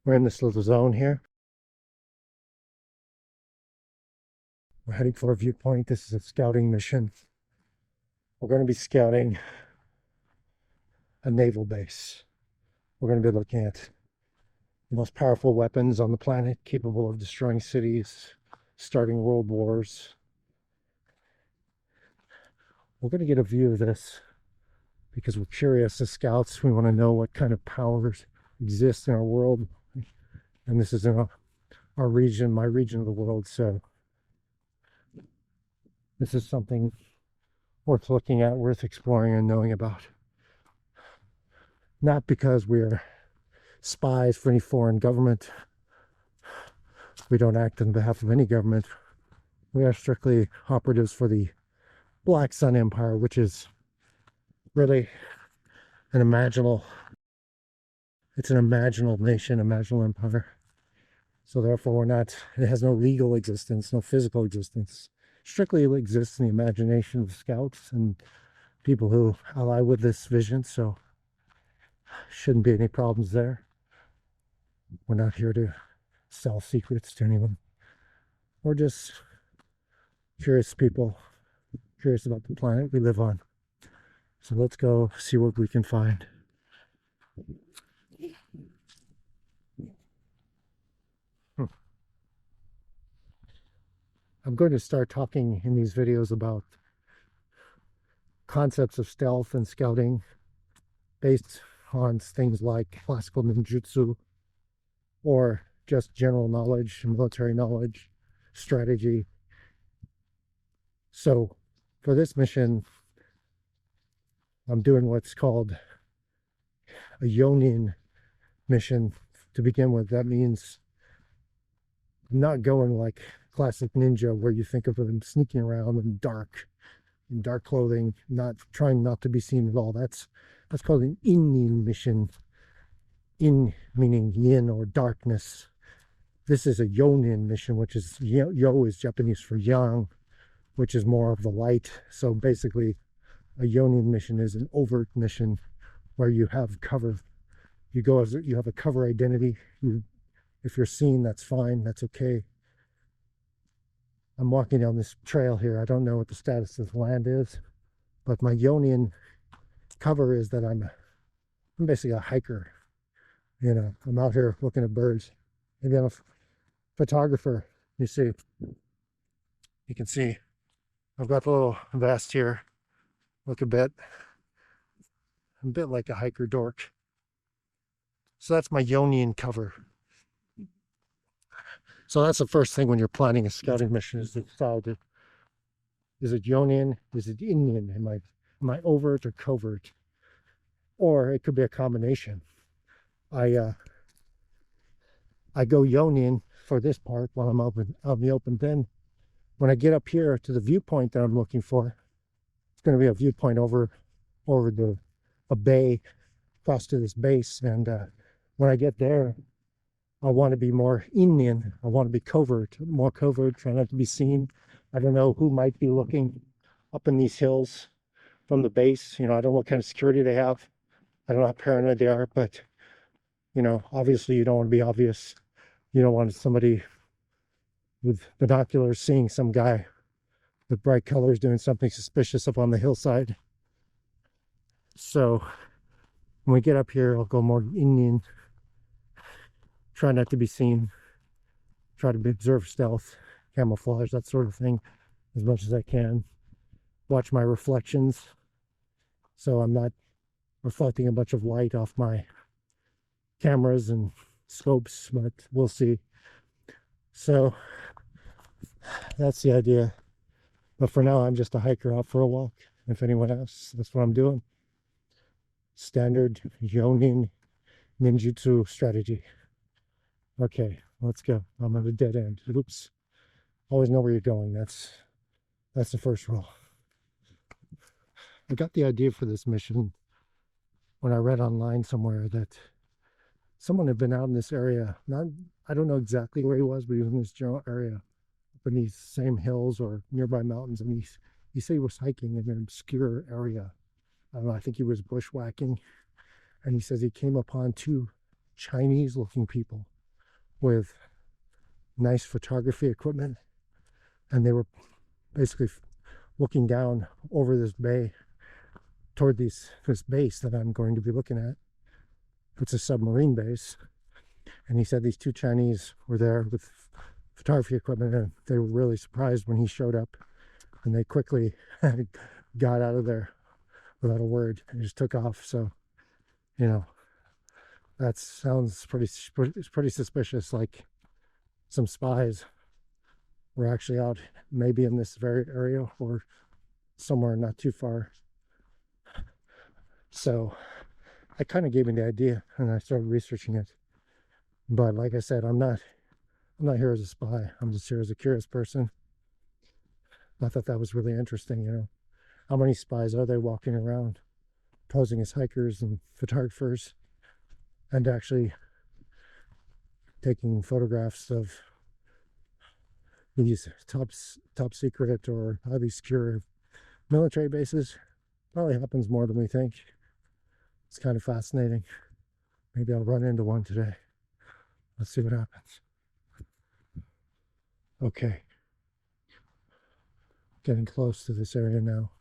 We're in this little zone here. We're heading for a viewpoint. This is a scouting mission. We're going to be scouting a naval base. We're going to be looking at the most powerful weapons on the planet, capable of destroying cities, starting world wars. We're going to get a view of this because we're curious as scouts. We want to know what kind of powers exist in our world. And this is in our region, my region of the world. So this is something worth looking at, worth exploring and knowing about. Not because we're spies for any foreign government. We don't act on behalf of any government. We are strictly operatives for the Black Sun Empire, which is really an imaginal, it's an imaginal nation, imaginal empire. So therefore we're not, it has no legal existence, no physical existence. Strictly exists in the imagination of scouts and people who ally with this vision. So shouldn't be any problems there. We're not here to sell secrets to anyone. We're just curious people, curious about the planet we live on. So let's go see what we can find. I'm going to start talking in these videos about concepts of stealth and scouting based on things like classical ninjutsu or just general knowledge, military knowledge, strategy. So for this mission, I'm doing what's called a Yonin mission to begin with. That means I'm not going like classic ninja where you think of them sneaking around in dark clothing, not trying not to be seen at all. That's called an Innin mission. In meaning yin or darkness. This is a Yonin mission, which is yo is Japanese for young, which is more of the light. So basically a Yonin mission is an overt mission where you have cover. You go as you have a cover identity. If you're seen, that's fine, that's okay. I'm walking down this trail here. I don't know what the status of the land is, but my Yonin cover is that I'm basically a hiker. You know, I'm out here looking at birds. Maybe I'm a photographer. You see, you can see I've got the little vest here. Look a bit like a hiker dork. So that's my Yonin cover. So that's the first thing when you're planning a scouting mission is to decide, is it Yonin, is it Indian? Am I overt or covert? Or it could be a combination. I go Yonin for this part while I'm out in the open. Then when I get up here to the viewpoint that I'm looking for, it's going to be a viewpoint over a bay across to this base. And when I get there, I want to be more Indian. I want to be covert, more covert, try not to be seen. I don't know who might be looking up in these hills from the base. You know, I don't know what kind of security they have. I don't know how paranoid they are, but you know, obviously you don't want to be obvious. You don't want somebody with binoculars seeing some guy with bright colors doing something suspicious up on the hillside. So when we get up here, I'll go more Indian. Try not to be seen. Try to observe stealth, camouflage, that sort of thing as much as I can. Watch my reflections so I'm not reflecting a bunch of light off my cameras and scopes, but we'll see. So that's the idea. But for now, I'm just a hiker out for a walk. If anyone asks, that's what I'm doing. Standard Yonin ninjutsu strategy. Okay, let's go. I'm at a dead end. Oops. Always know where you're going. That's the first rule. I got the idea for this mission when I read online somewhere that someone had been out in this area. I don't know exactly where he was, but he was in this general area up in these same hills or nearby mountains. And he said he was hiking in an obscure area. I don't know, I think he was bushwhacking. And he says he came upon two Chinese looking people with nice photography equipment, and they were basically looking down over this bay toward this base that I'm going to be looking at. It's a submarine base, and he said these two Chinese were there with photography equipment, and they were really surprised when he showed up, and they quickly got out of there without a word and just took off. So, you know, that sounds pretty suspicious. Like some spies were actually out, maybe in this very area or somewhere not too far. So I kind of gave me the idea, and I started researching it. But like I said, I'm not here as a spy. I'm just here as a curious person. I thought that was really interesting. You know, how many spies are they walking around posing as hikers and photographers and actually taking photographs of these top secret or highly secure military bases? Probably happens more than we think. It's kind of fascinating. Maybe I'll run into one today. Let's see what happens. Okay. Getting close to this area now.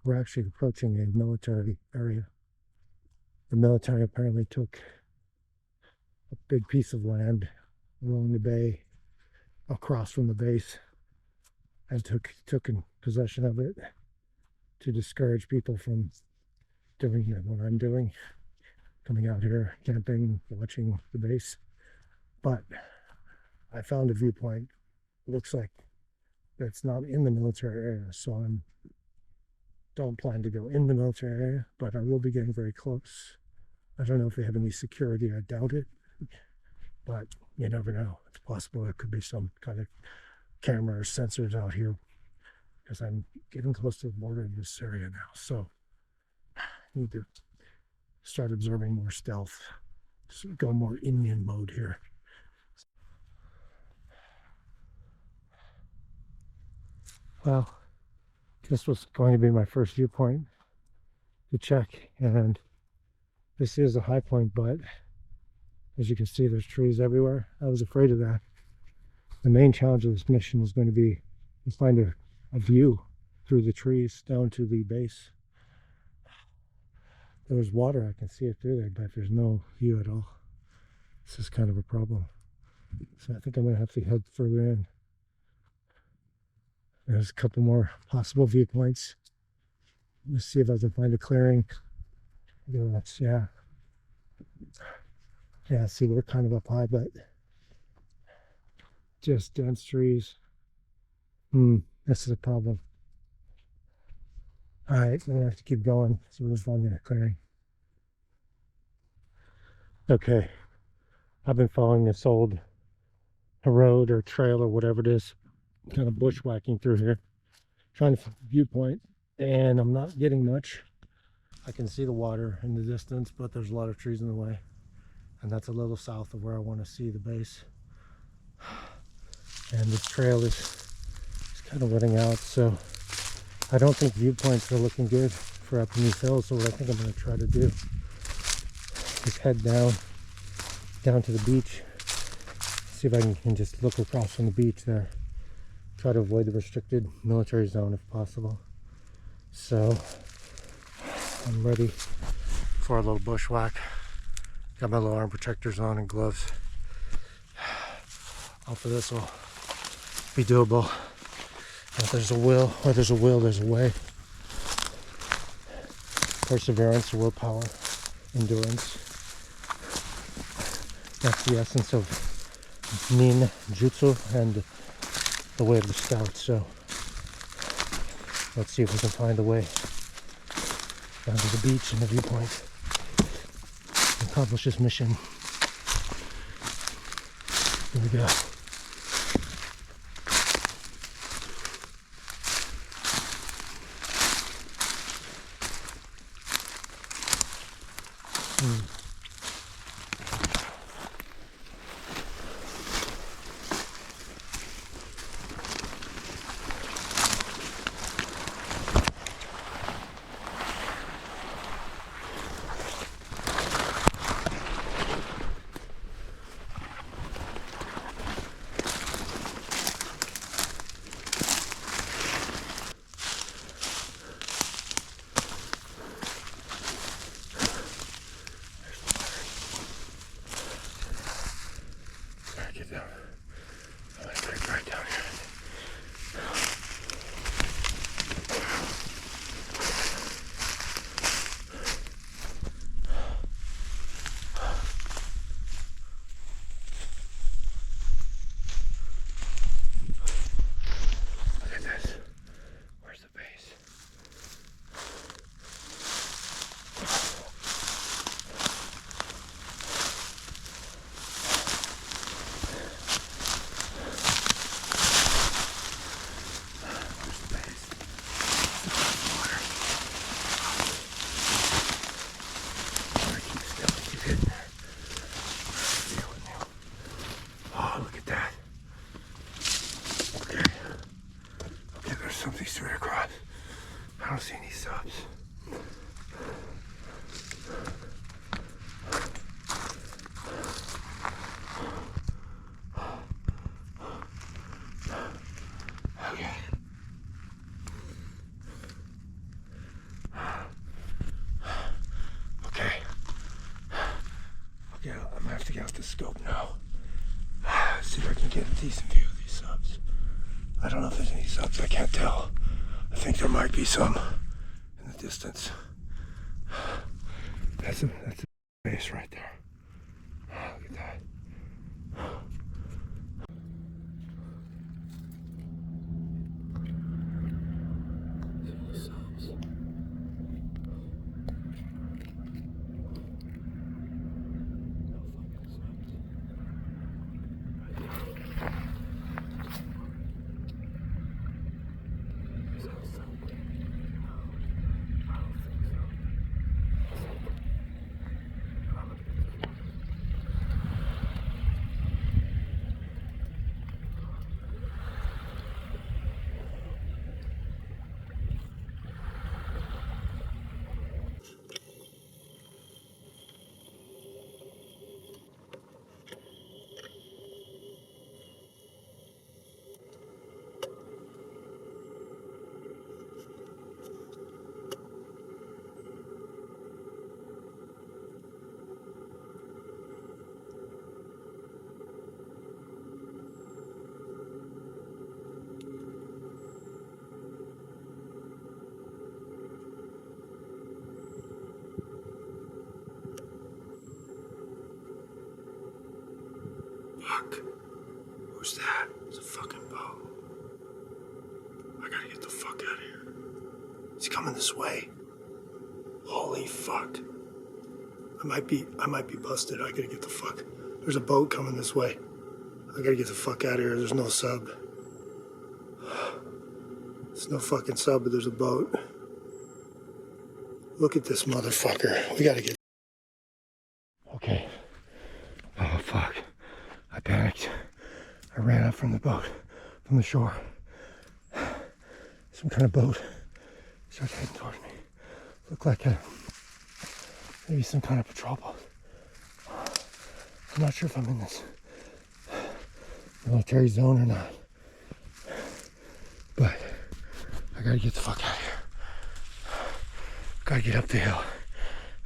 We're actually approaching a military area. The military apparently took a big piece of land along the bay across from the base and took in possession of it to discourage people from doing what I'm doing, coming out here, camping, watching the base. But I found a viewpoint. It looks like it's not in the military area, so I don't plan to go in the military area, but I will be getting very close. I don't know if they have any security. I doubt it, but you never know. It's possible there could be some kind of camera or sensors out here, because I'm getting close to the border of this area now. So I need to start observing more stealth, so go more Indian mode here. Well, this was going to be my first viewpoint to check, and this is a high point, but as you can see, there's trees everywhere. I was afraid of that. The main challenge of this mission is going to be to find a view through the trees down to the base. There's water, I can see it through there, but there's no view at all. This is kind of a problem. So I think I'm going to have to head further in. There's a couple more possible viewpoints. Let's see if I can find a clearing. Look at that, yeah. Yeah, see, we're kind of up high, but just dense trees. This is a problem. All right, I'm gonna have to keep going. So we'll find a clearing. Okay, I've been following this old road or trail or whatever it is, kind of bushwhacking through here, trying to find a viewpoint, and I'm not getting much. I can see the water in the distance, but there's a lot of trees in the way, and that's a little south of where I want to see the base. And this trail is kind of running out, so I don't think viewpoints are looking good for up in these hills. So what I think I'm going to try to do is head down to the beach, see if I can just look across from the beach there, try to avoid the restricted military zone if possible. So I'm ready for a little bushwhack. Got my little arm protectors on and gloves. Hopefully this will be doable. If there's a will, or there's a will, there's a way. Perseverance, willpower, endurance. That's the essence of nin jutsu and the way of the scout. So let's see if we can find a way down to the beach and the viewpoint. Accomplish this mission. Here we go. get down. I'm gonna break right down here. Look at this. Where's the base? Something straight across. I don't see any subs. Okay. Okay, I'm gonna have to get out the scope now. See if I can get a decent view of these subs. I don't know if there's any subs, I can't tell. I think there might be some in the distance. That's a base right there. Look at that. Fuck. Who's that? It's a fucking boat. I gotta get the fuck out of here. He's coming this way. Holy fuck. I might be busted. I gotta get the fuck. There's a boat coming this way. I gotta get the fuck out of here. There's no sub. There's no fucking sub, but there's a boat. Look at this motherfucker. We gotta get... Okay. Oh, fuck. I panicked. I ran up from the boat, from the shore. Some kind of boat started heading towards me. Looked like maybe some kind of patrol boat. I'm not sure if I'm in this military zone or not. But I gotta get the fuck out of here. Gotta get up the hill,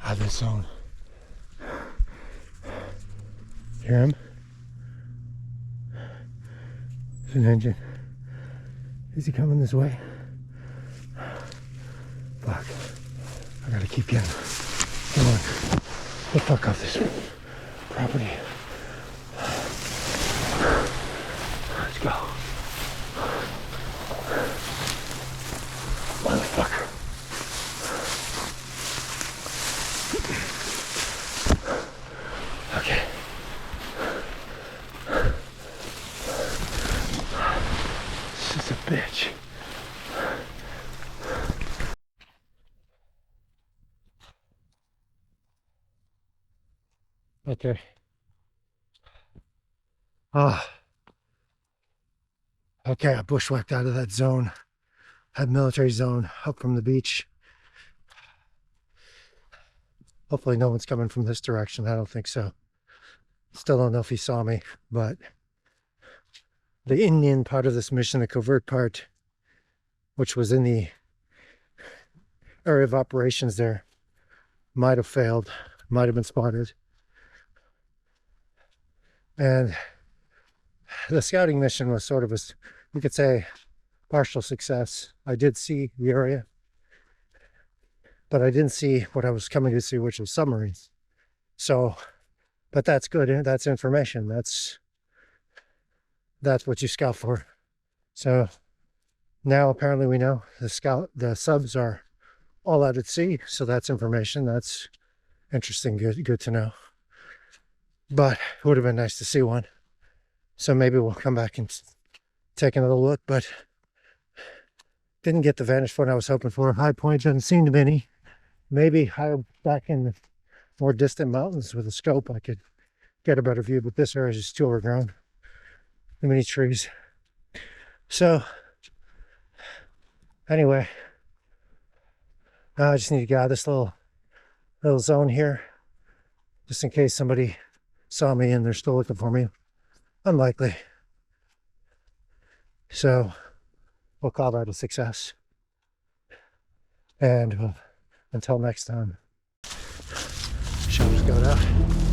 out of this zone. Hear him? There's an engine. Is he coming this way? Fuck. I gotta keep getting going. The fuck off this property. Let's go. Motherfucker. Okay. This is a bitch. Okay. Okay, I bushwhacked out of that zone. That military zone up from the beach. Hopefully no one's coming from this direction. I don't think so. Still don't know if he saw me, but the Indian part of this mission, the covert part, which was in the area of operations there, might have failed, might have been spotted. And the scouting mission was sort of a, you could say, partial success. I did see the area, but I didn't see what I was coming to see, which was submarines. So, but that's good. That's information. That's what you scout for. So now apparently we know the subs are all out at sea. So that's information. That's interesting. Good to know. But it would have been nice to see one. So maybe we'll come back and take another look, but didn't get the vantage point I was hoping for. High Point doesn't seem to be any. Maybe higher back in the more distant mountains with a scope I could get a better view, but this area is just too overgrown. Too many trees. So anyway, now I just need to get out of this little zone here, just in case somebody saw me and they're still looking for me. Unlikely. So we'll call that a success. And until next time, show's got out.